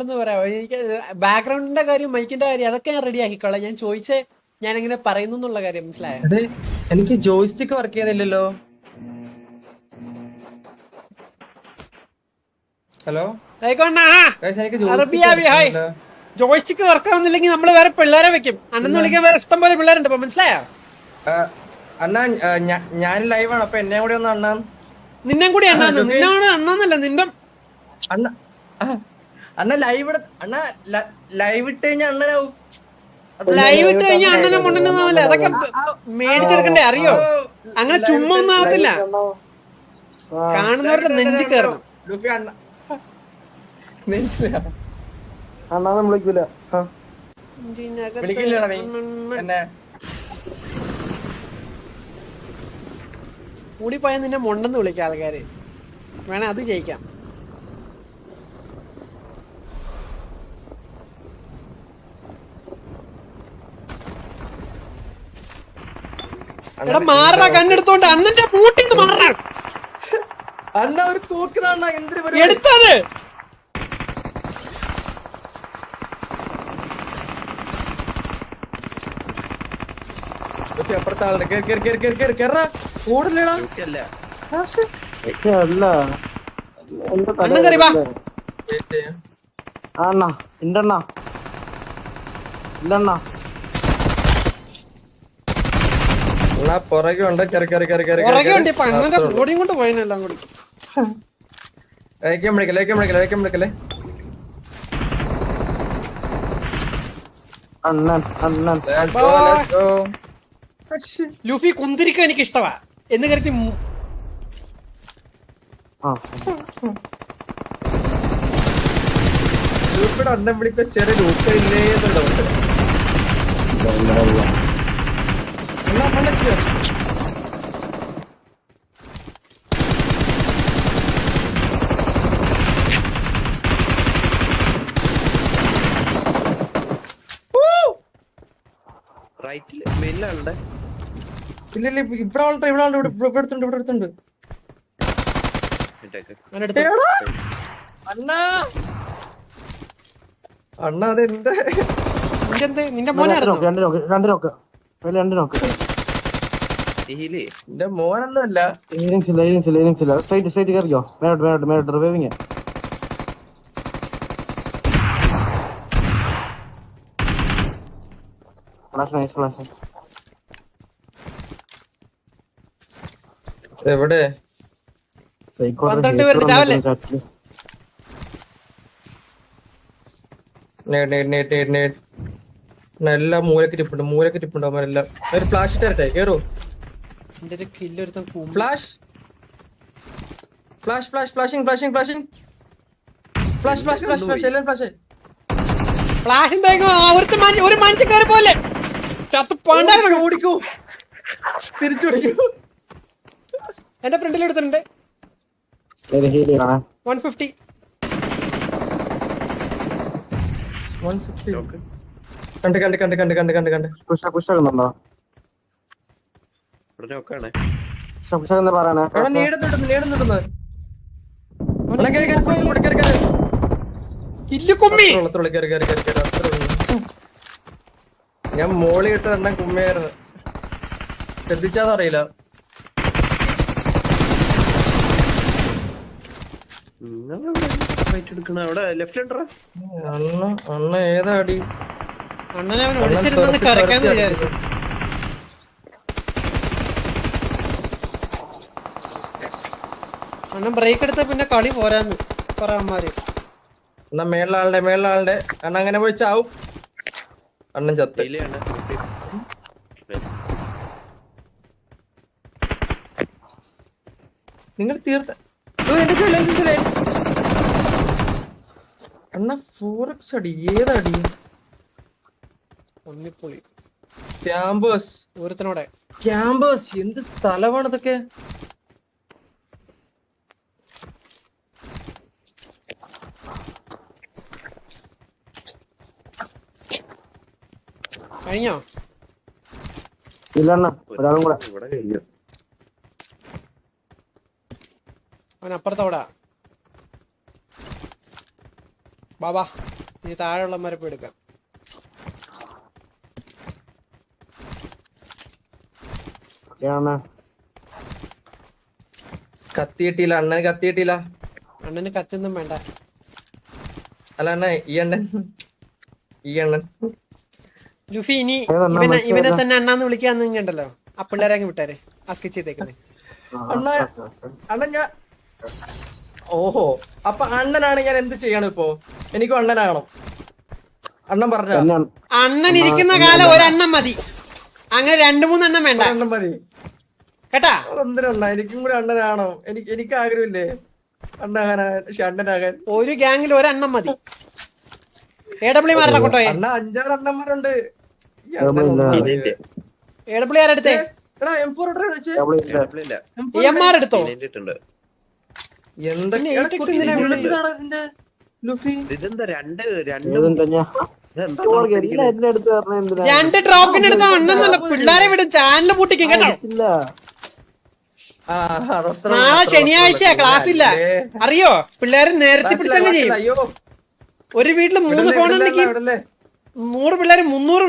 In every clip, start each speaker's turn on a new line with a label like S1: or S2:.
S1: പറയാം. എനിക്ക് ബാക്ക്ഗ്രൗണ്ടിന്റെ കാര്യം മൈക്കിന്റെ കാര്യം അതൊക്കെ ഞാൻ റെഡി ആക്കിക്കോളാം. ഞാൻ ചോദിച്ചേ ഞാൻ എങ്ങനെ പറയുന്നു എന്നുള്ള കാര്യം മനസ്സിലായോ?
S2: എനിക്ക് ജോയിസ്റ്റിക്ക് വർക്ക് ചെയ്യുന്നില്ലല്ലോ. ഹലോ
S1: ജോയിസ്റ്റിക്ക് വർക്ക് ആവുന്നില്ലെങ്കിൽ നമ്മള് വേറെ പിള്ളേരെ വെക്കും. അന്നെന്ന് വിളിക്കാൻ വേറെ ഇഷ്ടം പോലെ പിള്ളേരുണ്ട്. ഇപ്പൊ മനസ്സിലായോ?
S2: അണ്ണാ ഞാൻ ലൈവാണ്, അപ്പൊ എന്നെ കൂടി ഒന്ന് അണ്ണാ.
S1: നിന്നെ കൂടി അണ്ണാന്ന്. നിന്നാണ് അണ്ണാന്നല്ല നിന്റെ
S2: അണ്ണ അണ്ണ ലൈവ് അണ്ണാ ലൈവ് ഇട്ട് കഴിഞ്ഞാൽ അണ്ണനാവും.
S1: ലൈവ് ഇട്ട് കഴിഞ്ഞാൽ അണ്ണനെ മുണ്ടനാവില്ല. അതൊക്കെ മേടിച്ചെടുക്കണ്ടേ, അറിയോ? അങ്ങനെ ചുമ്മാ ഒന്നും ആവത്തില്ല. കാണുന്നവരുടെ നെഞ്ചി കയറണം.
S3: അണ്ണാന്ന് വിളിക്കൂല.
S2: വിളിക്കില്ലടാ നീ എന്നെ.
S1: കൂടിപ്പോയാൽ നിന്നെ മൊണ്ടെന്ന് വിളിക്കാം ആൾക്കാര്. വേണേ അത് ജയിക്കാം. എടാ മാറടാ, കണ്ണെടുത്തോണ്ട് അണ്ണന്റെ പൂട്ടിട്ട് മാറണ.
S2: അണ്ണ ഒരു തോക്കുന്നണ്ണ എന്തിനു
S1: എടുത്തത്
S2: അപ്പുറത്തെ ആളുടെ ഓടില്ലടാ.
S3: അല്ല
S1: അണ്ണൻ കറി വാ.
S3: അണ്ണാ ഇണ്ടണ്ണ ഇല്ലണ്ണ
S2: പുറകെ ഉണ്ട്.
S1: പുറകെ ഉണ്ട്. ഇപ്പൊ അണ്ണന്റെ ബോഡിയും കൊണ്ട് പോയനെല്ലാം കൂടി.
S2: വിളിക്കല്ലേ.
S3: അണ്ണൻ അണ്ണൻ
S1: ലൂഫി കുന്തിരിക്ക എനിക്ക് ഇഷ്ടമാ എന്ന് കരുതി
S2: അണ്ണൻ വിളിക്ക ചെറിയ ലൂപ്പില്ലേ. ഇല്ല ഇവിടെ അടുത്തുണ്ട്. അണ്ണ അതെന്റെ
S1: നിന്റെ മോനായിരുന്നു.
S3: രണ്ട് നോക്ക്
S2: എന്റെ മോനൊന്നുമല്ല.
S3: സ്ട്രൈറ്റ് കയറിയോ. മേലോട്ട് റിവൈവിങ്. ഫ്ലാഷ്
S2: എവിടെ?
S1: 12 പേരുടെ ചാവല്ലേ?
S2: എല്ലാം മൂലക്ക് ടിപ്പുണ്ട് അവരെല്ലാം. ഒരു ഫ്ലാഷ് ഇട്ടേ കേറോ.
S1: ഒരു മനുഷ്യക്കാരെ പോലെ
S2: ഓടിക്കൂ, തിരിച്ചോടിക്കൂ.
S1: എന്റെ ഫ്രണ്ടിൽ എടുത്തിട്ടുണ്ട് 150.
S2: കണ്ട്
S3: കുഷാകുന്നുണ്ടോ? പറയണേ.
S2: ഞാൻ മോളി ഇട്ട് തന്നെ കുമ്മയായിരുന്നു. ശ്രദ്ധിച്ചാന്നറിയില്ല. അണ്ണ ഏതാ അടി?
S1: അണ്ണനെ അവൻ ഒളിച്ചിരുന്നെന്ന് ചരക്കാന്ന് വിചാരിച്ചു. അണ്ണൻ ബ്രേക്ക് എടുത്ത പിന്നെ കളി പോരാന്ന് പറയാന്മാര്.
S2: എന്നാ മേളിലാളുടെ അണ്ണ അങ്ങനെ പോയി ചാവും. അണ്ണൻ ചത്ത. നിങ്ങൾ തീർത്ത അണ്ണ 4x അടി. ഏതടി?
S1: ഒന്നിപ്പൊളി
S2: ക്യാമ്പസ്.
S1: ദൂരത്തിനോടെ
S2: ക്യാമ്പസ് എന്ത് സ്ഥലമാണ് ഇതൊക്കെ?
S1: കഴിഞ്ഞോ?
S3: ഇല്ലണ്ണ ഒരാളും കൂടെ.
S1: അവൻ അപ്പുറത്തോടാ. ബാബാ നീ താഴെയുള്ള മരപ്പ് എടുക്കാം.
S2: കത്തി കിട്ടിയില്ല അണ്ണന്, കത്തി കിട്ടിയില്ല.
S1: അണ്ണന് കത്തൊന്നും വേണ്ട.
S2: അല്ല അണ്ണ ഈ അണ്ണൻ
S1: ലുഫി ഇനി ഇവനെ തന്നെ അണ്ണാന്ന് വിളിക്കാന്ന് കണ്ടല്ലോ. ആ പിള്ളേരെ അങ്ങ് വിട്ടാരെ ആ സ്കെച്ച് ചെയ്തേക്കുന്നേ.
S2: അണ്ണൻ ഞാൻ ഓഹോ അപ്പൊ അണ്ണനാണ് ഞാൻ എന്ത് ചെയ്യണം ഇപ്പൊ? എനിക്കും അണ്ണനാകണം. അണ്ണൻ പറഞ്ഞ
S1: അണ്ണൻ ഇരിക്കുന്ന കാലം ഒരെണ്ണം മതി, അങ്ങനെ 2-3 എണ്ണം വേണ്ട.
S2: അണ്ണൻ മതി
S1: കേട്ടാ?
S2: എന്തിനണ്ണ എനിക്കും കൂടെ അണ്ണനാണോ? എനിക്ക് ആഗ്രഹമില്ലേ അണ്ണനാകാൻ?
S1: ഒരു ഗ്യാങ്ങിൽ ഒരെണ്ണം മതി. AW മാരുടെ കൊട്ടോയെ
S2: അണ്ണ 5-6 അണ്ണന്മാരുണ്ട്.
S1: AW ആരെടുത്തേ? EMR എടുത്തോ? രണ്ട് ഡ്രോപ്പിന് എടുത്ത അണ്ണന്നല്ല, പിള്ളേരെ വിടും. ചാനല് പൂട്ടിക്കും കേട്ടോ. നാളെ ശനിയാഴ്ച ക്ലാസ് ഇല്ല അറിയോ? പിള്ളേരെ നേരത്തെ പിടിച്ചങ്ങ് ചെയ്യും. ഒരു വീട്ടില് 3 ഫോണുണ്ടെങ്കിൽ 100 പിള്ളേര് 300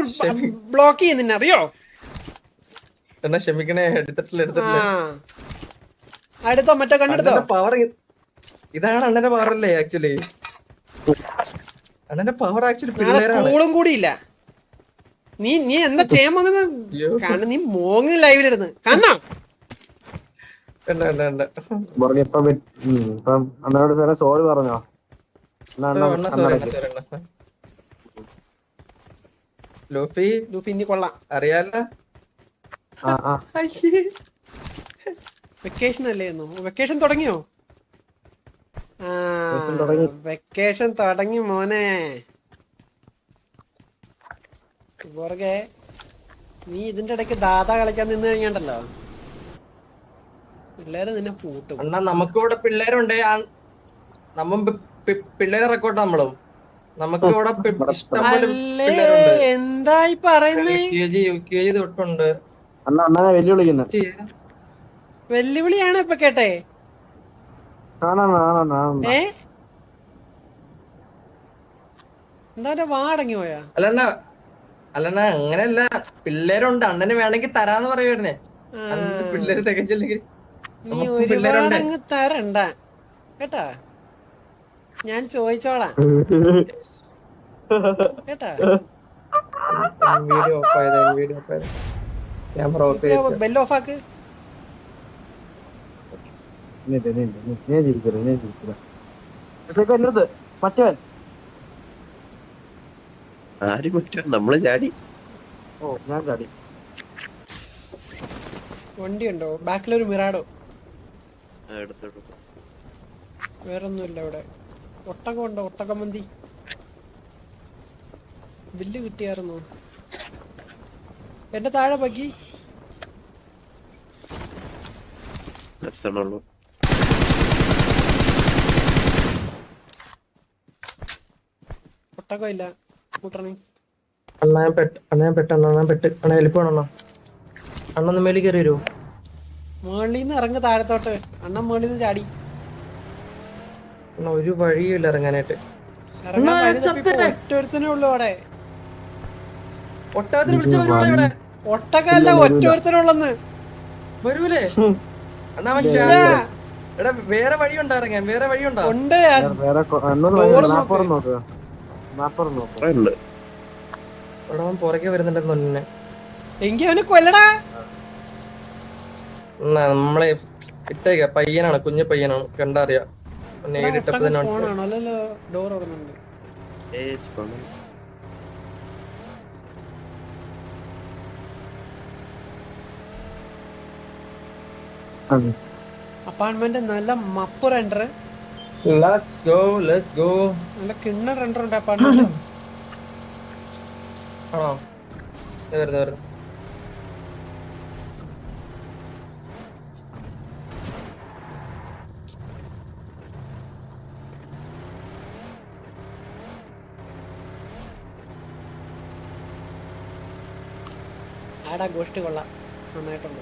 S1: ബ്ലോക്ക് ചെയ്യുന്ന അറിയോ?
S2: ക്ഷമിക്കണേ, എടുത്തിട്ടില്ല.
S1: അടുത്തോ മറ്റോ കണ്ടെടുത്തോ?
S2: പവർ ഇതാണ് അണ്ണന്റെ പവർ അല്ലേ? ആക്ച്വലി അണ്ണന്റെ പവർ ആക്ച്വലി
S1: സ്കൂളും കൂടി ഇല്ല. നീ എന്താ ചെയ്യാൻ പോകുന്നത്? കാരണം നീ മോങ്ങ് ലൈവിലിരുന്ന് കാണോ?
S3: സോറി പറഞ്ഞോ?
S2: ലൂഫി
S1: ഇനി കൊള്ളാം
S2: അറിയാലോ.
S1: വെക്കേഷൻ അല്ലേന്നു? വെക്കേഷൻ തുടങ്ങിയോ? വെക്കേഷൻ തുടങ്ങി മോനെ. പുറകെ നീ ഇതിന്റെ ഇടയ്ക്ക് ദാദാ കളിക്കാൻ നിന്ന് കഴിഞ്ഞാണ്ടല്ലോ പിള്ളേര് നിന്നെ പൂട്ടും.
S2: അണ്ണാ നമുക്കിവിടെ പിള്ളേരുണ്ട്. പിള്ളേരെ റെക്കോർഡ് നമ്മളും നമുക്കിവിടെ
S1: എന്തായി പറയുന്നേ?
S2: UKG തൊട്ടുണ്ട്.
S1: വെല്ലുവിളിയാണ് ഇപ്പൊ കേട്ടെ. എന്താ വാടങ്ങി പോയാ?
S2: അല്ലണ്ണ അങ്ങനെയല്ല, പിള്ളേരുണ്ട്. അണ്ണന് വേണമെങ്കിൽ തരാന്ന് പറയുവായിരുന്നേ. പിള്ളേര് തികച്ചില്ലെങ്കിൽ
S1: നീ ഒരുപാടങ്ങ് തരണ്ട കേട്ടാ, ഞാൻ ചോദിച്ചോളാം കേട്ടാ.
S2: വീഡിയോ ഓഫ് ആയത് ക്യാമറ ഓഫ് ചെയ്ത്
S1: ബെല്ല് ഓഫ് ആക്ക്.
S3: മറ്റവൻ
S4: ആര് കുറ്റം? നമ്മള് ചാടി.
S3: ഞാൻ ചാടി.
S1: വണ്ടി ഉണ്ടോ? ബാക്കിലൊരു മിറാഡോ.
S4: എടുത്തോളൂ.
S1: വേറൊന്നുമില്ല ഇവിടെ. ഒട്ടകം ഉണ്ടോ? ഒട്ടകം മന്തി ബില്ല് കിട്ടിയായിരുന്നോ? എന്റെ താഴെ ബഗ്ഗി.
S4: എത്തണുള്ളൂ.
S1: ഒട്ടകം ഇല്ല കൂട്ടണേ.
S2: അണ്ണന്ന് മേളിൽ കയറി വരുമോ?
S1: മേളിന്ന് ഇറങ്ങ് താഴത്തോട്ട്. അണ്ണൻ മേളിന്ന് ചാടി.
S2: ഒരു വഴിയില്ല ഇറങ്ങാനായിട്ട്.
S1: ഒറ്റൊരുത്തനേ ഉള്ളു അവിടെ.
S2: ഒട്ടകത്തിന് വിളിച്ച വരുവാ ഇവിടെ.
S1: ഒട്ടകല്ല, ഒറ്റൊരുത്തനുള്ളന്ന്
S2: വരൂലേ? എടാ വേറെ വഴിയുണ്ടോ ഇറങ്ങാൻ? വേറെ വഴിയുണ്ടോ?
S1: ഉണ്ട്.
S2: പുറകെ വരുന്നുണ്ടെന്ന് തന്നെ.
S1: എങ്കി അവന് കൊല്ലടാ.
S2: നമ്മളെ ഇട്ടേക്ക പയ്യനാണ്, കുഞ്ഞു പയ്യനാണ്, കണ്ടറിയാം. നേരിട്ടപ്പോ തന്നെ
S1: ഡോർ തുറന്നുണ്ട്. അപ്പാർട്ട്മെന്റ് നല്ല മപ്പ് റെൻഡർ. നല്ല കിണ്ണ റെൻഡർ ഉണ്ട് അപ്പാർട്ട്മെന്റ്.
S2: ആണോ? വരുന്നു.
S1: ആടാ ഗോഷ്ടി കൊള്ളാം, നന്നായിട്ടുണ്ട്.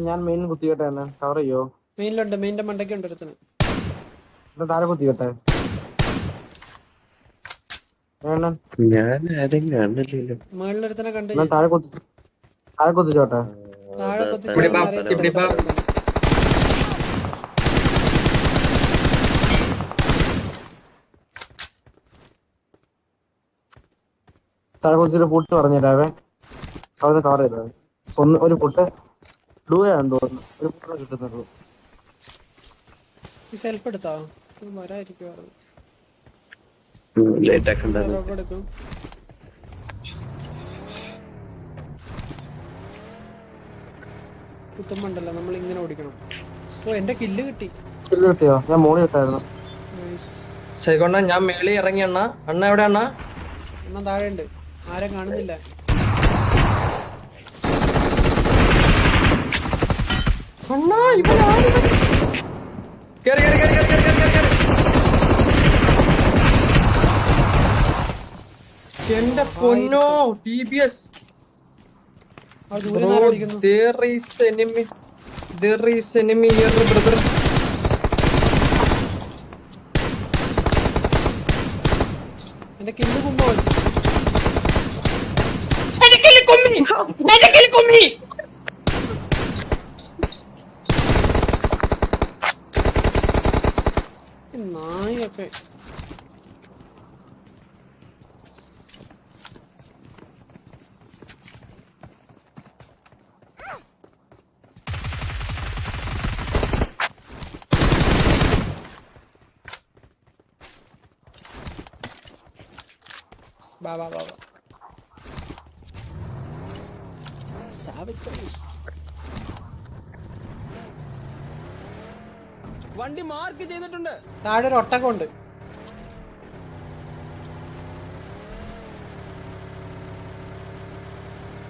S3: ഞാൻ മെയിൻ കുത്തിക്കട്ടെ എന്നെ കവർ ചെയ്യോ?
S1: മെയിനിലുണ്ട്, മെയിൻ്റെ മണ്ടയ്ക്ക് ഉണ്ട് ഒരുത്തന്.
S3: താഴെ കുത്തിക്കട്ടെ
S4: ഞാൻ ആരെയും കാണില്ലല്ലോ.
S1: മുകളിലൊരുത്തനെ കണ്ട്
S3: താഴെ കുത്തിച്ചോട്ടെ.
S1: താഴെ
S3: താഴെ കുത്തിട്ട് പുട്ട് പറഞ്ഞുതരാവേ. അവിടെ കവർ ചെയ്തേ. ഒരു പുട്ട് ഡൂയാണെന്ന് തോന്നുന്നു. ഒരു പുട്ട് കിട്ടുന്നുള്ളൂ.
S1: ഈ സെൽഫ് എടുത്താ വരായിരിക്കും.
S4: ലേറ്റ് ആക്കണ്ട.
S1: എടുക്കും. കുത്തുമ്പണ്ടല്ലോ, നമ്മൾ ഇങ്ങനെ ഓടിക്കണം. ഓ എന്റെ കില്ല് കിട്ടി.
S3: കിട്ടിയോ? ഞാൻ മോളി കിട്ടായിരുന്നു.
S2: ശരിക്കൊണ്ട ഞാൻ മേളി ഇറങ്ങി. അണ്ണ എവിടെ അണ്ണ?
S1: അണ്ണ താഴെ ഉണ്ട്, ആരും കാണുന്നില്ല.
S2: എന്റെ പൊന്നോ TBS. There is enemy here, brother.
S1: എന്റെ കില്ല് കുമ്പോ നായൊക്കെ. ബാബാ സാവിത്രി
S5: വണ്ടി മാർക്ക് ചെയ്തിട്ടുണ്ട്.
S1: താഴെ ഒരു ഒട്ടകമുണ്ട്.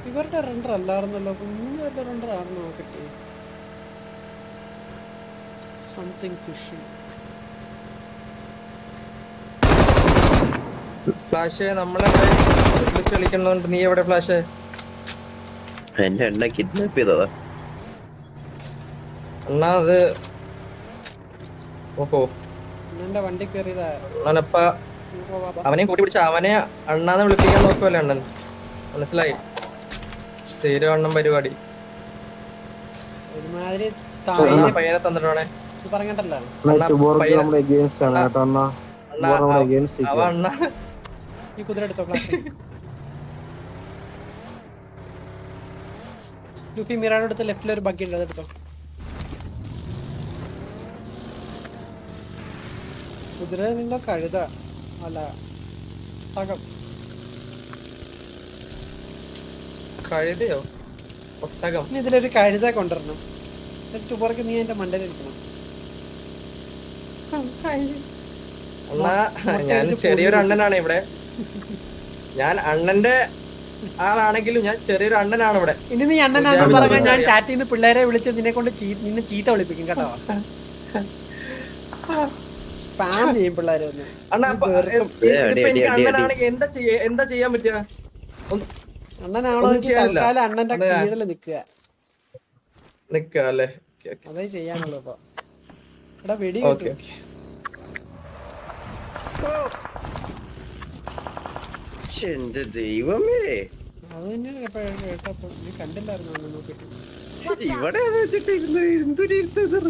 S1: ഇവരുടെ റണ്ടർ അല്ലായിരുന്നല്ലോ, 3 പേരുടെ റണ്ടർ ആണെന്ന് നോക്കട്ടെ. Something fishy.
S2: ഫ്ലാഷ് നമ്മളെ കളിക്കുന്നോണ്ട് നീ എവിടെ ഫ്ലാഷ്?
S4: എന്റെ എണ്ണ കിഡ്നാപ്പ് ചെയ്തതാ
S2: അണ്ണാ. അത് ഓഹോ
S1: എന്റെ വണ്ടി കയറിയതാ.
S2: അണ്ണനപ്പ അവനെ കൂട്ടി പിടിച്ച അവനെ അണ്ണാന്ന് വിളിപ്പിക്കാൻ നോക്കുവല്ലേ അണ്ണൻ. മനസ്സിലായി? സ്ഥിരം അണ്ണൻ പരിപാടി.
S1: ഒരുമാതിരി
S2: പയ്യനെ തന്നിട്ടോണേ
S1: പറഞ്ഞിട്ടല്ലോ.
S2: അവ അണ്ണ
S1: ഈ കുതിര എടുത്തോ. ക്ലാസ് ലുഫി മിറാടെ അടുത്ത് ലെഫ്റ്റിൽ ഒരു ബഗ്ഗി ഉണ്ട്, അതെടുത്തോ. കുതിര നിന്നോ കഴുത അല്ല തകം.
S2: കഴുതയോ ഒട്ടകം?
S1: ഇനി ഇതിലൊരു കഴുത കൊണ്ടുവരണം. എന്നിട്ട് പുറക്ക് നീ എന്റെ മണ്ടയിലിരിക്കണം.
S2: അണ്ണാ ഞാൻ ചെറിയൊരു അണ്ണനാണ് ഇവിടെ. ഞാൻ അണ്ണന്റെ ആളാണെങ്കിലും ഞാൻ ചെറിയൊരു അണ്ണനാണ് ഇവിടെ.
S1: ഇനി നീ അണ്ണനാണെന്ന് പറഞ്ഞാൽ ഞാൻ ചാറ്റിൽ നിന്ന് പിള്ളേരെ വിളിച്ച് നിന്നെ കൊണ്ട് നിന്നെ ചീത്ത വിളിപ്പിക്കും കേട്ടോ. സ്പാം ചെയ്യും പിള്ളേരെ ഒന്ന്.
S2: അണ്ണാ എനിക്ക് അണ്ണനാണെങ്കിൽ എന്താ ചെയ്യാൻ പറ്റുക?
S1: അണ്ണനാണോ തൽക്കാലം അണ്ണന്റെ കീഴില് നിക്കുക
S2: അല്ലേ?
S1: അതേ ചെയ്യാനുള്ളൂ. ഇപ്പൊ എടാ വെടി
S4: എന്റെ ദൈവമേ,
S1: അത് തന്നെ കേട്ടപ്പോ നീ കണ്ടില്ലായിരുന്നു അന്ന് നോക്കിട്ട്.
S4: ഇവിടെ വെച്ചിട്ട് എന്തൊരു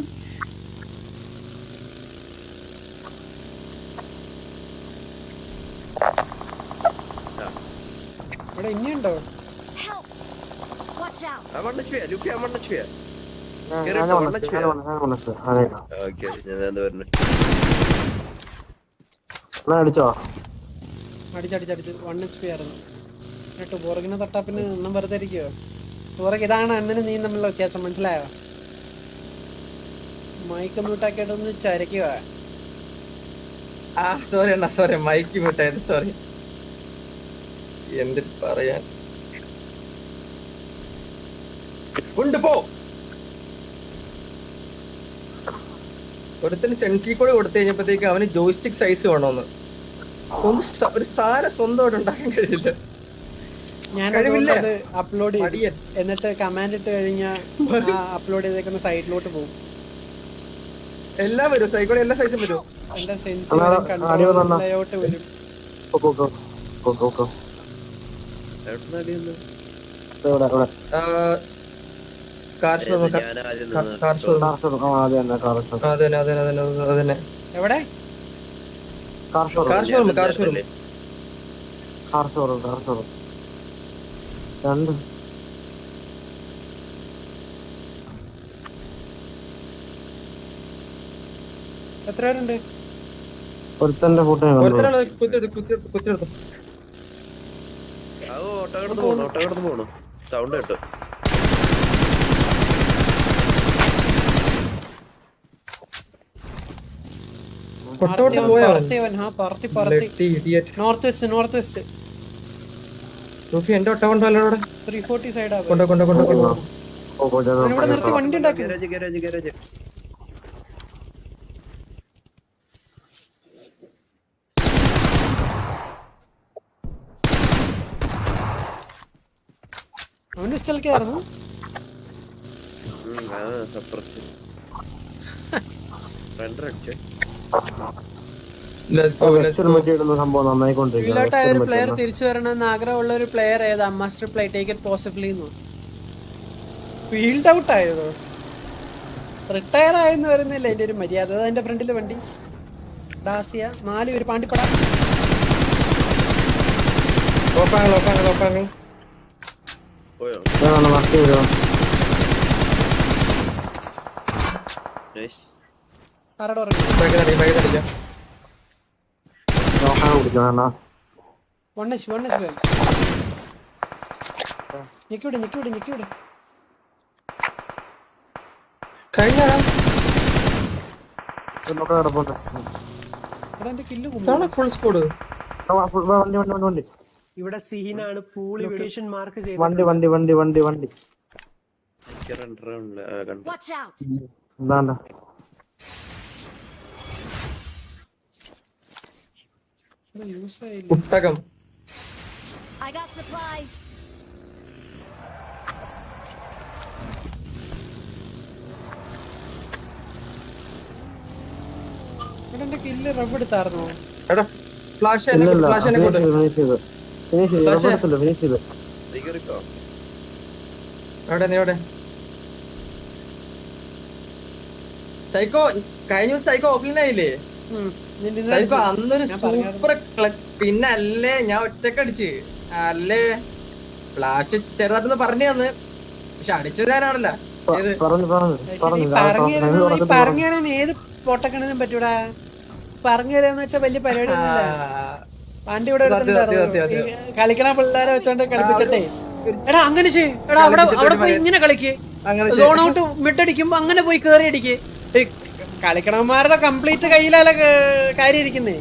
S1: ഇവിടെ ഇനിയുണ്ടോ?
S3: അടിച്ചോ?
S1: അടിച്ചടിച്ചടിച്ച് 1 HP ആയിരുന്നു കേട്ടോ. പുറകിനെ തൊട്ടാ പിന്നെ ഒന്നും വെറുതെ ഇരിക്കുവോ? പുറകെ ഇതാണ് അണ്ണന് നീ തമ്മിലുള്ള വ്യത്യാസം, മനസ്സിലായോ? മൈക്ക് മ്യൂട്ടാക്കിയിട്ടൊന്ന് ചരക്കുക.
S2: സോറി അണ്ണാ, സോറി മൈക്ക് മ്യൂട്ടായത്, സോറി. എന്ത് പറയാൻ ഉണ്ട് പോ. ഒരുത്തിന് സെൻസി കോഡ് കൊടുത്തു കഴിഞ്ഞപ്പോഴത്തേക്ക് അവന് ജോയിസ്റ്റിക് സൈസ് വേണോന്ന്. ഒരു സാധനം സ്വന്തമായിട്ട് ഉണ്ടാക്കാൻ കഴിയില്ല.
S1: ഞാൻ
S2: കഴിവില്ല.
S1: അത് അപ്ലോഡ് ചെയ്തു
S2: മടിയൻ.
S1: എന്നിട്ട് കമാൻഡ് ഇട്ട് കഴിഞ്ഞാൽ അപ്ലോഡ് ചെയ്തേക്കുന്ന സൈറ്റിലോട്ട് പോകും.
S2: എല്ലാം വരും സൈക്കോടെ എല്ലാ സൈസും വരും.
S1: എന്റെ സെൻസ്
S3: അടിയോ തന്നാ.
S1: ലേഔട്ട് വരും.
S4: എവിടുന്നാ അടിയുന്നത്?
S3: ഇവിടെ ഇവിടെ
S2: കാർ ഷോറൂം
S4: ഞാൻ ആദ്യം നിന്ന്
S2: കാർ ഷോറൂം
S3: കാർ ഷോറൂം. അത് തന്നെ കാർ ഷോറൂം.
S2: അതന്നെ
S1: എവിടെ?
S3: Car showroom.
S2: Car showroom car showroom
S3: car showroom. Car showroom. രണ്ട്
S1: എത്ര പേരുണ്ട്?
S3: ഒരുത്തന്റെ ഫോട്ടോ
S2: ഒരുത്തനാണ് കുത്തിയെടുത്തു.
S4: അത് ഓട്ടോ കിടന്ന് പോണു സൗണ്ട് കേട്ടു.
S2: കൊട്ടോട്ട് പോയോ
S1: നോർത്ത് വെസ്റ്റ്
S2: റൂഫി എന്റെ ഒട്ട കൊണ്ടോ അല്ലോടെ
S1: 340 സൈഡാ.
S2: കൊണ്ടോ
S1: ഇവിടെ നിർത്തി വണ്ടി ഉണ്ടാക്കി.
S4: ഗാരേജ്
S1: അവന്റെ ഇഷ്ടൽക്കായിരുന്നു.
S3: സംഭവം നന്നായിക്കൊണ്ടിരിക്കുകയാണ്.
S1: ഒരു പ്ലെയർ തിരിച്ചു വരണമെന്ന് ആഗ്രഹമുള്ള ഒരു പ്ലെയർ ഏതാ? Must play take it possibly. Field out ആയതോ? റിട്ടയർ ആയെന്ന് വരുന്നില്ല എന്റെ ഒരു മര്യാദ. എന്റെ ഫ്രണ്ടില് വണ്ടി ഡാസിയ 4 പേര് പാണ്ടിപ്പട.
S4: പോയോ?
S3: വർക്ക് ചെയ്തോ?
S1: ആരോട്
S3: നോക്കാൻ കുടിക്കണം.
S1: ഞെക്കിവിടെ
S2: കഴിഞ്ഞ
S3: കിടപ്പുണ്ട്.
S1: എന്റെ കില്ല്
S2: ഫുൾ സ്കോഡ്.
S3: വണ്ടി
S1: ഇവിടെ സീനാണ്. പൂൾ ലൊക്കേഷൻ മാർക്ക് ചെയ്ത്
S3: വണ്ടി എന്താണ്ട
S2: പുസ്തകം
S6: I got supplies.
S1: എന്റെ കില്ല് റബ്ബ് എടുത്തായിരുന്നോ?
S2: എടാ ഫ്ലാഷ്
S3: ഇല്ല
S2: ഫ്ലാഷ് എന്നെ കൊണ്ട്
S3: ഫിനിഷ് ചെയ്ത്
S2: എവിടെ സൈക്കോ കഴിഞ്ഞ ദിവസം സൈക്കോ ഓഫ്ലൈൻ ആയില്ലേ? സൈക്കോ അന്നൊരു സൂപ്പർ പിന്നെ അല്ലേ ഞാൻ ഒറ്റക്ക് അടിച്ച് അല്ലേ ഫ്ലാഷ് ചെറുതായിട്ടൊന്ന് പറഞ്ഞു തന്ന്. പക്ഷെ അടിച്ചത് ഞാനാണല്ലോ.
S1: പറഞ്ഞു തരാൻ ഏത് പൊട്ടക്കണിനും പറ്റൂടാ. പറഞ്ഞു തരാന്ന് വെച്ചാ വലിയ പരിപാടി ഒന്നുമില്ല. വണ്ടി ഇവിടെ കളിക്കണ പിള്ളേരെ വെച്ചോണ്ട് കളിപ്പിച്ചിട്ടേ എടാ അങ്ങനെ ചെയ്യ്. എടാ അവിടെ പോയി ഇങ്ങനെ കളിക്ക്. സോൺ ഔട്ട് മിട്ടടിക്കുമ്പോ അങ്ങനെ പോയി കേറി അടിക്ക്. കളിക്കണന്മാരുടെ കംപ്ലീറ്റ് കയ്യിലല്ല കാര്യം ഇരിക്കുന്നേ.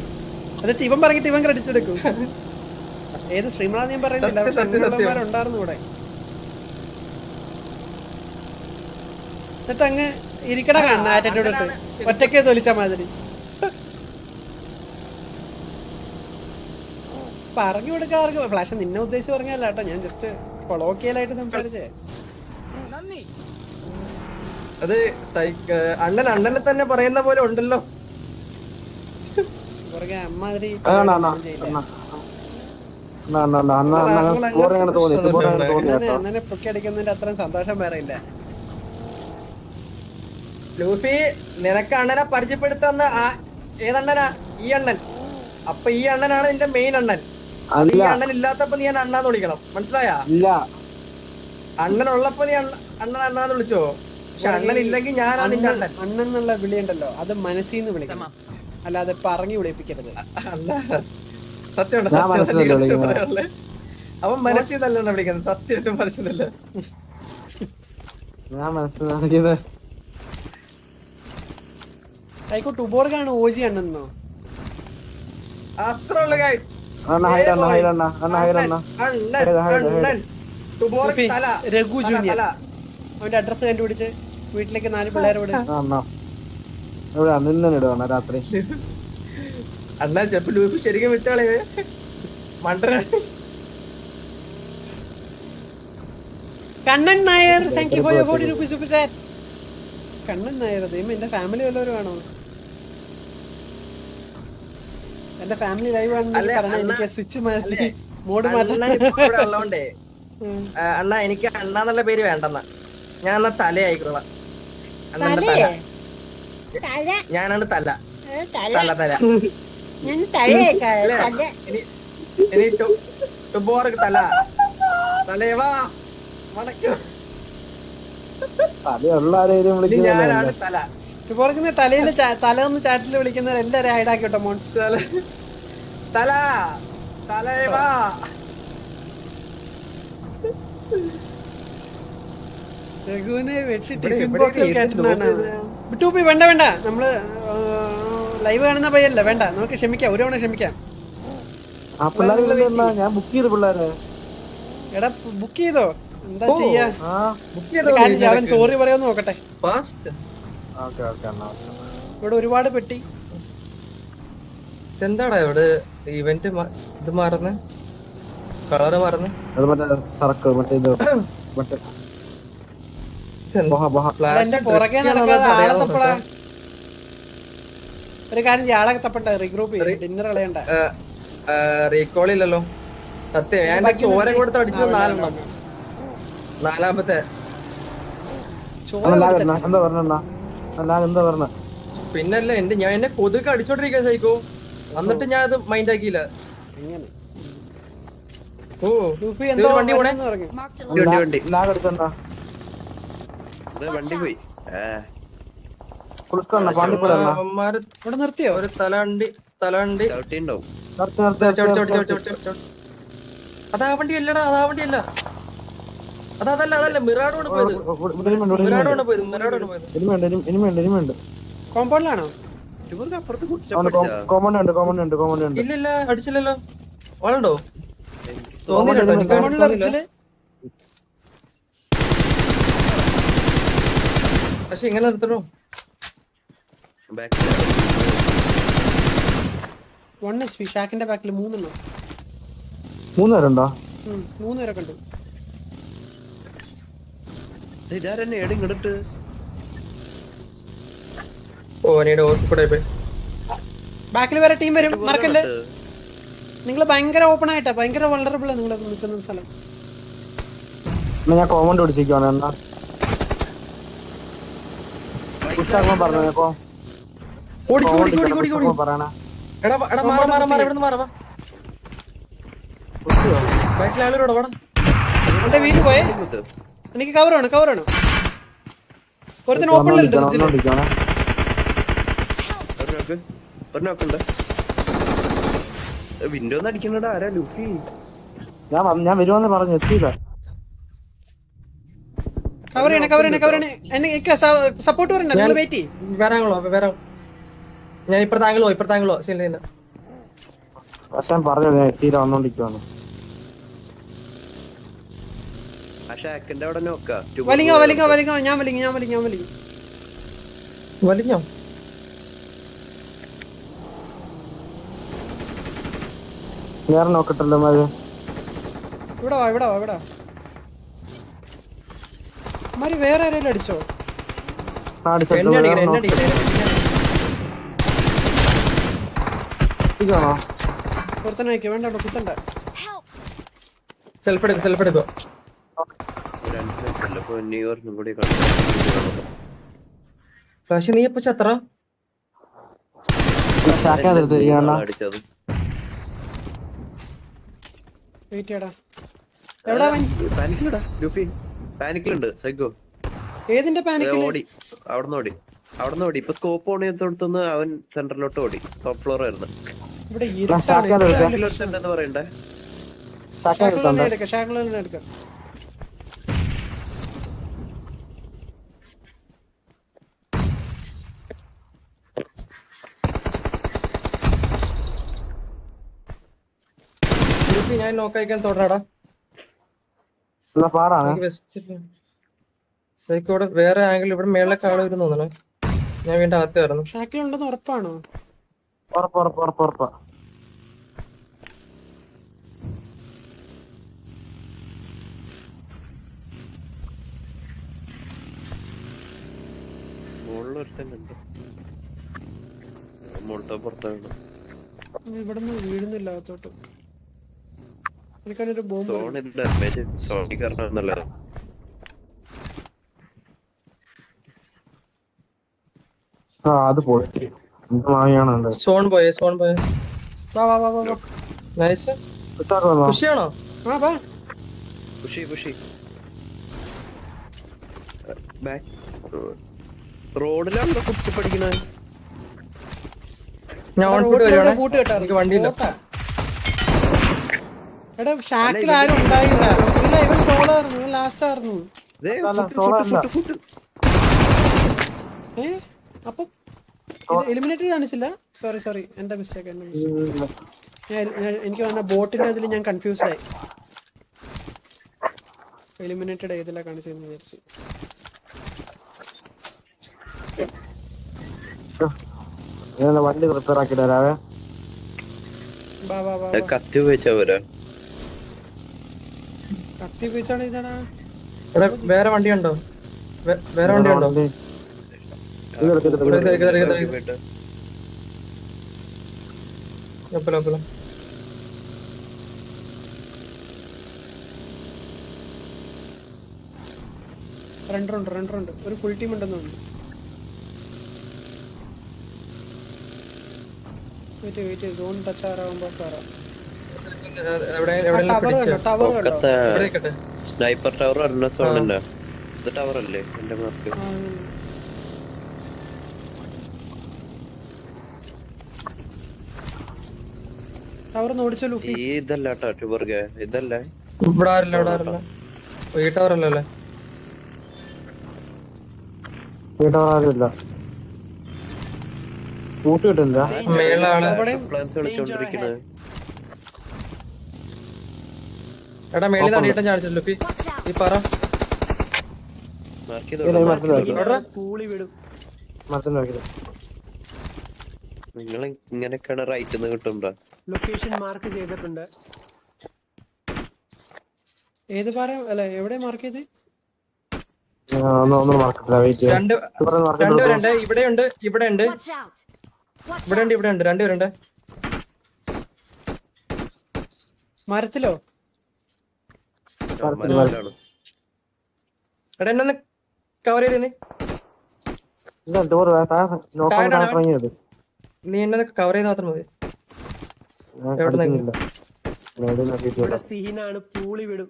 S1: എന്നിട്ട് ഇവൻ പറഞ്ഞിട്ട് ഇവൻ ക്രെഡിറ്റ് എടുക്കും. ഏത് സ്ട്രീമറാന്ന് ഞാൻ പറയുന്നില്ല. ഉണ്ടായിരുന്നു ഇവിടെ. എന്നിട്ട് അങ്ങ് ഇരിക്കട കാണുന്ന ആറ്റോട്ട് ഒറ്റക്ക് തൊലിച്ച മാതിരി പറഞ്ഞു കൊടുക്കാർക്ക്. ഫ്ലാഷ് നിന്നെ ഉദ്ദേശിച്ച് പറഞ്ഞല്ല കേട്ടോ. ഞാൻ ജസ്റ്റ് കൊളോക്കിയലായിട്ട് സംസാരിച്ചേ.
S2: അത് അണ്ണനെ തന്നെ പറയുന്ന പോലെ ഉണ്ടല്ലോ.
S1: അമ്മാതിരി അണ്ണനെ പൊക്കി അടിക്കുന്നതിന്റെ അത്രയും സന്തോഷം വേറെ ഇല്ല.
S2: ലൂഫി നിനക്ക് അണ്ണനെ പരിചയപ്പെടുത്തുന്ന ഏതണ്ണനാ? ഈ അണ്ണൻ. അപ്പൊ ഈ അണ്ണനാണ് നിന്റെ മെയിൻ അണ്ണൻ. ഈ അണ്ണൻ ഇല്ലാത്തപ്പോ നീ അണ്ണാന്ന് വിളിക്കണം. മനസ്സിലായാ? അണ്ണൻ ഉള്ളപ്പോ നീ അണ്ണാന്ന് വിളിച്ചോ. പക്ഷെ അണ്ണൻ ഇല്ലെങ്കിൽ ഞാനാ നിന്റെ അണ്ണൻ.
S1: അണ്ണൻ എന്നുള്ള വിളിയുണ്ടല്ലോ അത് മനസ്സിന്ന് വിളിക്കണം, അല്ലാതെ പറഞ്ഞു വിളിപ്പിക്കരുത്.
S2: സത്യം അവൻ മനസ്സിൽ നല്ലോണം വിളിക്കുന്നത്. സത്യമായിട്ടും മനസ്സിലല്ല.
S1: ആയിക്കോ ടുബോർഗാണ് ഓജി അണ്ണെന്നോ?
S2: അത്ര ഉള്ള ഗൈസ്.
S1: രഘു ജൂനിയർ അവന്റെ അഡ്രസ് കണ്ടുപിടിച്ച് വീട്ടിലേക്ക് 4 പിള്ളേരെ വിട്.
S3: രാത്രി
S2: അണ്ണാ ചെപ്പ് ലൂഫി ശരിക്കും വിട്ടാളേ മണ്ടന.
S1: Kannan Nair thank you for your 40 rupees super chat. Kannan Nair ദൈവം എന്റെ ഫാമിലി വല്ലവരും ആണോ? എന്റെ ഫാമിലി ലൈവ് ആണെന്ന് പറഞ്ഞാൽ എനിക്ക് സ്വിച്ച് മാറ്റി മോഡ് മാറ്റാൻ.
S2: ഉള്ളോണ്ടേ അണ്ണാ എനിക്ക് അണ്ണാന്നുള്ള പേര് വേണ്ടെന്നാ. ഞാൻ എന്നാ തല ആയിക്കോളാം. അണ്ണന്റെ തല. ഞാനാണ് തല. തല തല. ഇനി ടുബോർക്ക് തല. തലയവാ വണക്കം. ഞാനാണ് തല.
S1: ടുബോർക്കിന് തലയില് തലന്ന് ചാറ്റിൽ വിളിക്കുന്നവർ എല്ലാരും ഹൈഡാക്കി കേട്ടോ മോൺസ്.
S2: തല തലയവാ.
S1: രഘുവിനെ വെട്ടി ടിഫിൻ ബോക്സിൽ കേട്ടിട്ടാണ്. ടൂപ്പി വേണ്ട വേണ്ട, നമ്മള് ലൈവ് കാണുന്ന പയ്യല്ല, വേണ്ട, നമുക്ക് ക്ഷമിക്കാം, ഒരു തവണ ക്ഷമിക്കാം.
S3: ഞാൻ ബുക്ക് ചെയ്ത് പിള്ളേരെ.
S1: എടാ ബുക്ക് ചെയ്തോ? എന്താ ചെയ്യാ? അവൻ സോറി പറയാന്ന് നോക്കട്ടെ. ഇവിടെ ഒരുപാട് പെട്ടി.
S2: എന്താടാ ഇവിടെ ഇവന്റ് ഇത് മാറുന്ന കളറ് മാറുന്ന?
S1: എന്റെ പുറകെ നടക്കാതെ ആളെ തപ്പടാ. ഒരു കാര്യം ചെയ്യാം, ആളെ തപ്പണ്ട, റീഗ്രൂപ്പ് ചെയ്യും, ഡിന്നർ കളയണ്ട.
S2: റീകോൾ ഇല്ലല്ലോ സത്യം. ഞാൻ ചോര കൊടുത്ത് അടിച്ചത് 4 എണ്ണം. 4ാമത്തെ പിന്നല്ല ഞാൻ എന്നെ കൊതുക് അടിച്ചോണ്ടിരിക്കാൻ സൈക്കോ. എന്നിട്ട് ഞാൻ അത് മൈൻഡ് ആക്കിയില്ല.
S4: വണ്ടി പോയി.
S1: ഇവിടെ നിർത്തിയോ?
S2: ഒരു തലവണ്ടി അതാ വണ്ടി അല്ലടാ, അതാ വണ്ടി അല്ല, അതല്ല മിറാഡോണ് പോയത്.
S1: കോമ്പൗണ്ടിലാണോ?
S2: ഇല്ലില്ല, അടിച്ചില്ലല്ലോ. ആളുണ്ടോ? പക്ഷെ ഇങ്ങനെ നിർത്തണോ?
S1: ഷാക്കിന്റെ ബാക്കിൽ 3 എണ്ണം.
S3: 3 പേരുണ്ടോ?
S1: 3 പേരെ കണ്ടു. ബാക്കിൽ വേറെ ടീം വരും, മറക്കല്ലേ. നിങ്ങൾ ഭയങ്കര ഓപ്പൺ ആയിട്ടാ, ഭയങ്കര വൾണറബിൾ ആണ് നിങ്ങൾ നിൽക്കുന്ന സ്ഥലം.
S3: ഞാൻ കോമന്റ് പിടിച്ചിരിക്കുവാണ്. എന്നാ
S1: വീട്ടിൽ പോയേ. എനിക്ക് കവർ വേണം. ഒരുത്തിന് ഓപ്പണിലുണ്ട്.
S4: വിൻഡോന്ന് അടിക്കണടാ, ആരാ ലൂഫി?
S3: ഞാൻ വരുവാന്ന് പറഞ്ഞു, എത്തിയില്ല.
S1: കവർ ചെയ്യണേ. സപ്പോർട്ട് വരണ്ട, നിങ്ങൾ വെയിറ്റ് ചെയ്യ്.
S2: വരാങ്ങളോ ഞാൻ ഇപ്പുറത്താങ്കളോ ശരി.
S3: പക്ഷെ പറഞ്ഞു എത്തിയില്ല, വന്നോണ്ടിരിക്കുവാണ്.
S1: വലിങ്ങോ. ഞാൻ
S2: വലിഞ്ഞോ?
S3: വേറെ നോക്കട്ടല്ലോ മഴ.
S1: ഇവിടെ വാ. മാരി വേറെ ആരെങ്കിലും അടിച്ചോ? ഒരുത്തനെ വേണ്ട, കുത്തണ്ട.
S2: സെൽഫ് എടുക്കോ. പക്ഷെ നീ ഇപ്പൊ ചത്ര
S4: പാനിക്കിലുണ്ട് സൈക്കോ.
S1: ഏതിന്റെ പാനിക്?
S4: അവിടുന്ന് ഓടി. ഇപ്പൊ സ്കോപ്പ് ഓൺ ചെയ്തോടത്തുനിന്ന് അവൻ സെന്ററിലോട്ട് ഓടി. ടോപ്പ് ഫ്ലോർ ആയിരുന്നു. പറയണ്ടേ?
S2: ഞാൻ നോക്കാൻ തുടരാടാ. സൈക്കോടെ വേറെ ആംഗിൾ ഇവിടെ മേളിലൊക്കെ ആള് വരുന്നു തോന്നണേ. ഞാൻ വീണ്ടും അകത്ത് കയറുന്നു.
S1: ഷാക്കിലുണ്ടെന്ന് ഉറപ്പാണോ?
S3: ഉറപ്പാ.
S4: മുകളിൽ ഒരുത്തന്നുണ്ട്. മുകളിലത്തെ പുറത്താണ്.
S1: ഇവിടുന്ന് വീഴുന്നില്ല അകത്തോട്ട്. എനിക്കാണൊരു ബോംബ്.
S4: സോൺ എന്താ ഡാമേജ്? സോണി കാരണം നല്ലത്.
S3: അത് പോയി വാങ്ങിയാണ്.
S2: സോൺ പോയേ.
S1: വാ വാ വാ വാ വാ.
S2: നൈസ്. ഖുഷിയാണോ?
S1: ആ വാ.
S4: പുഷി ബാക്ക് റോഡിലാണല്ലോ കുത്തി പഠിക്കണേ.
S2: ഞാൻ ഓൺ ഫുഡ് വരുവാണ്.
S1: കൂട്ട് കേട്ടോ.
S2: എനിക്ക് വണ്ടിയില്ല.
S1: എടാ ഷാക്കിൽ ആരും ഉണ്ടായില്ല. ഇല്ല ഇവൻ സോളായിരുന്നു. ഇവൻ ലാസ്റ്റ് ആയിരുന്നു. അപ്പൊ എലിമിനേറ്റർ കാണിച്ചില്ല. സോറി എന്റെ മിസ്റ്റേക്ക്. എനിക്ക് വന്ന ബോട്ടിന്റെ അതിൽ ഞാൻ കൺഫ്യൂസ്ഡ് ആയി. എലിമിനേറ്റഡ് ഏതിലാ കാണിച്ചെന്ന് വിചാരിച്ചു.
S3: വണ്ടി റിപ്പയർ ആക്കി തരാവേ.
S4: കത്തി ഉപയോഗിച്ചാ പോരാ.
S1: കത്തി ഉപയോഗിച്ചാണ് ഇതാടാ.
S2: വേറെ വണ്ടി ഉണ്ടോ? വേറെ വണ്ടി ഉണ്ടോ?
S1: രണ്ടുണ്ട്. ഒരു ഫുൾ ടീം ഉണ്ടെന്ന് തോന്നുന്നു. വെയിറ്റ് സോൺ ടച്ച് ആറാകുമ്പോ കയറാം. ടവർ കണ്ടോ?
S4: സ്നൈപ്പർ ടവർ അല്ല, സോണല്ല. ഇത് ടവർ അല്ലേ എന്റെ മാർക്ക്?
S1: Tower ഓടിച്ചോ Luffy.
S4: ഇതല്ല കേട്ടോ ട്യൂബർഗ, ഇതല്ല.
S2: ഇവിടെ ആരില്ല. ഈ ടവർ അല്ലല്ലേ?
S3: വീട്ടാറില്ല. കൂട്ട് കിട്ടില്ല.
S2: എടാ മേളിൽ തടിയിട്ട് ചാടിച്ചു ലൂഫി. ഈ പറ
S4: നിങ്ങൾ ഇങ്ങനെയൊക്കെയാണ് റൈറ്റ് കിട്ടുമ്പോ.
S5: ലൊക്കേഷൻ മാർക്ക് ചെയ്തിട്ടുണ്ട്.
S1: ഏത് പാറ അല്ല എവിടെ മാർക്ക് ചെയ്ത്?
S2: രണ്ടുപേരുണ്ട്. ഇവിടെയുണ്ട്.
S6: Watch out.
S2: ഇവിടെയുണ്ട്. രണ്ടുപേരുണ്ട്.
S1: മരത്തിലോ?
S2: എടാ എന്നൊന്ന് കവർ ചെയ്ത് നീ എന്നെ കവർ ചെയ്ത് മാത്രം മതി.
S5: സീനാണ്. പൂളി വിടും.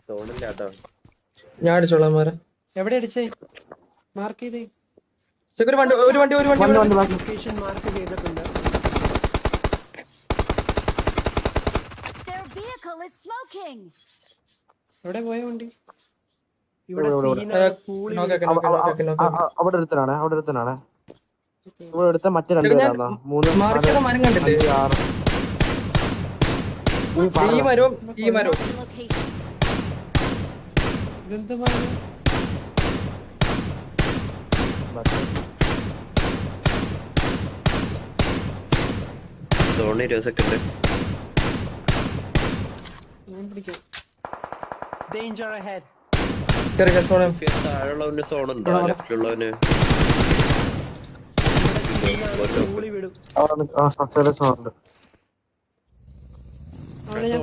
S4: സോണില്ലാട്ടോ.
S2: ഞാൻ അടിച്ചോളാം മാരെ.
S1: എവിടെ അടിച്ചേ? മാർക്ക് ചെയ്തേ.
S2: ഒരു വണ്ടി
S5: ലൊക്കേഷൻ മാർക്ക് ചെയ്തിട്ടുണ്ട്.
S6: Their vehicle is smoking.
S1: എവിടെ പോയ വണ്ടി?
S5: ഇവിടെ സീനാണ്. പൂളി
S3: അവിടെ ഒരുത്തനാണ്. ഇവിടെ എടുത്ത മറ്റേ രണ്ടുപേരാ.
S2: മരം കണ്ടില്ലേ? ഈ മരവും
S6: Location.
S1: ഇതെന്ത് മരം?
S4: Zone 20 second.
S1: ഞാൻ പിടിക്കാം.
S5: Danger ahead.
S4: താഴെയുള്ളവന് സോൺ ഉണ്ടോ? ലെഫ്റ്റിലുള്ളവന്
S5: പൂളി വിടും.
S1: അവിടെ ഞാൻ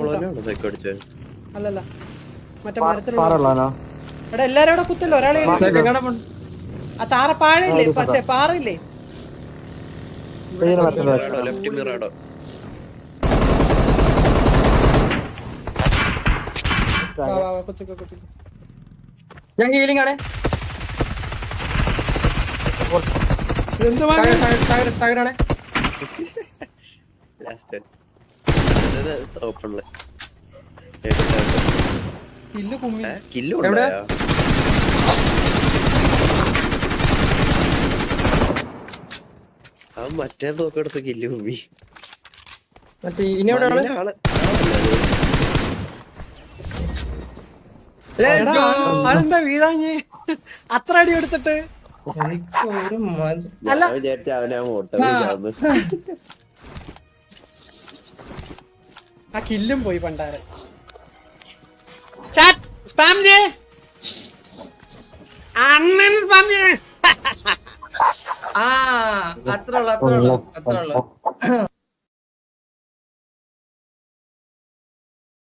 S1: അല്ലല്ല മറ്റേ മരത്തിലുള്ള. എടാ എല്ലാരും അവിടെ കുത്തല്ലോ. ഒരാളെ ആ താറ പാഴയില്ലേ? പക്ഷേ പാറയില്ലേ?
S4: ലെഫ്റ്റ് മിറാടോ.
S1: കുത്തിക്കോ.
S2: ഞാൻ ഹീലിംഗ് ആണ്.
S1: എന്ത്
S2: ടയറാണ്.
S4: ഓപ്പണില്
S1: കില്ല് കുമ്മി.
S4: കില്ല് അവൻ മറ്റേ തോക്കെടുത്ത് കില്ല് കുമ്മി.
S2: മറ്റേ ഇനി എവിടെ
S4: ആള്
S1: അതെന്താ വീഴാഞ്ഞ്? അത്ര അടി എടുത്തിട്ട് അല്ല
S4: വിചാരിച്ച അവനാ മോട്ട.
S1: ആ കില്ലും പോയി പണ്ടാറ്. ചാറ്റ് സ്പാം ചെയ്യേ. അണ്ണൻ സ്പാം മമ്മി
S2: ആ അത്രേ ഉള്ളു